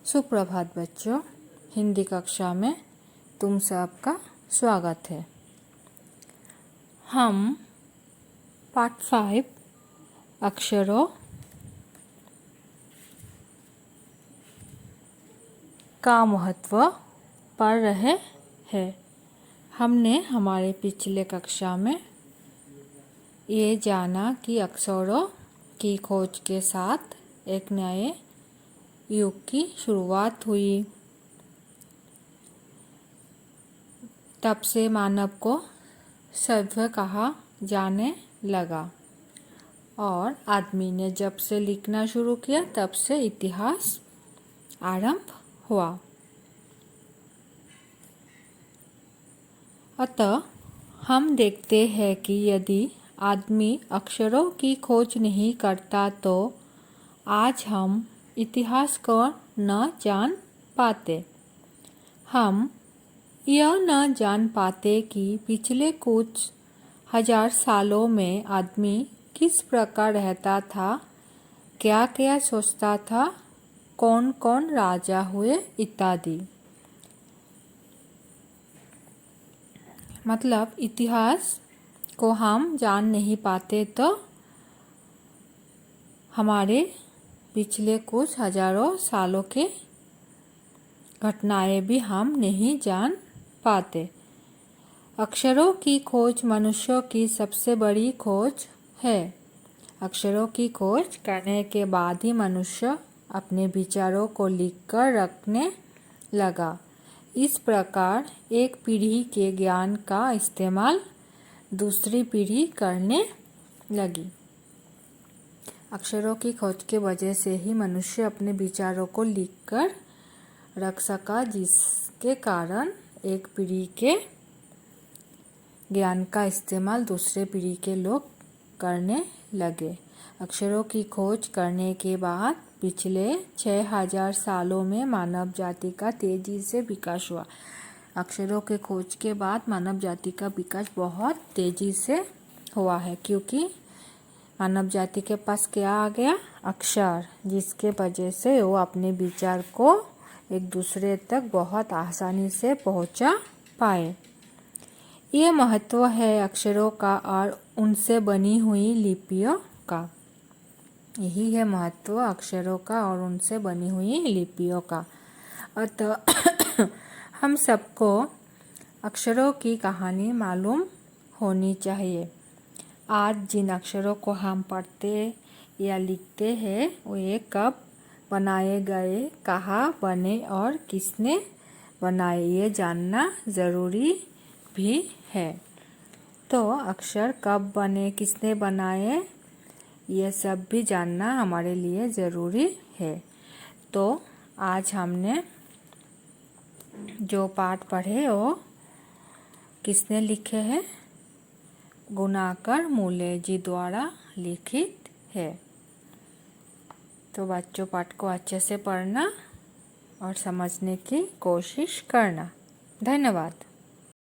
सुप्रभात बच्चों, हिंदी कक्षा में तुम सबका स्वागत है। हम पार्ट 5 अक्षरों का महत्व पढ़ रहे हैं। हमने हमारे पिछले कक्षा में ये जाना कि अक्षरों की खोज के साथ एक नए युग की शुरुआत हुई। तब से मानव को सभ्य कहा जाने लगा और आदमी ने जब से लिखना शुरू किया तब से इतिहास आरंभ हुआ। अतः हम देखते हैं कि यदि आदमी अक्षरों की खोज नहीं करता तो आज हम इतिहास को न जान पाते। हम यह न जान पाते कि पिछले कुछ हजार सालों में आदमी किस प्रकार रहता था, क्या क्या सोचता था, कौन कौन राजा हुए इत्यादि। मतलब इतिहास को हम जान नहीं पाते तो हमारे पिछले कुछ हजारों सालों के घटनाएं भी हम नहीं जान पाते। अक्षरों की खोज मनुष्यों की सबसे बड़ी खोज है। अक्षरों की खोज करने के बाद ही मनुष्य अपने विचारों को लिखकर रखने लगा। इस प्रकार एक पीढ़ी के ज्ञान का इस्तेमाल दूसरी पीढ़ी करने लगी। अक्षरों की खोज के वजह से ही मनुष्य अपने विचारों को लिखकर रख सका, जिसके कारण एक पीढ़ी के ज्ञान का इस्तेमाल दूसरे पीढ़ी के लोग करने लगे। अक्षरों की खोज करने के बाद पिछले 6000 सालों में मानव जाति का तेजी से विकास हुआ। अक्षरों के खोज के बाद मानव जाति का विकास बहुत तेजी से हुआ है, क्योंकि मानव जाति के पास क्या आ गया? अक्षर, जिसके वजह से वो अपने विचार को एक दूसरे तक बहुत आसानी से पहुंचा पाए। ये महत्व है अक्षरों का और उनसे बनी हुई लिपियों का। यही है महत्व अक्षरों का और उनसे बनी हुई लिपियों का। अतः हम सबको अक्षरों की कहानी मालूम होनी चाहिए। आज जिन अक्षरों को हम पढ़ते या लिखते हैं वे कब बनाए गए, कहाँ बने और किसने बनाए, ये जानना ज़रूरी भी है। तो अक्षर कब बने, किसने बनाए, ये सब भी जानना हमारे लिए ज़रूरी है। तो आज हमने जो पाठ पढ़े वो किसने लिखे हैं? गुणाकर मूले जी द्वारा लिखित है। तो बच्चों पाठ को अच्छे से पढ़ना और समझने की कोशिश करना। धन्यवाद।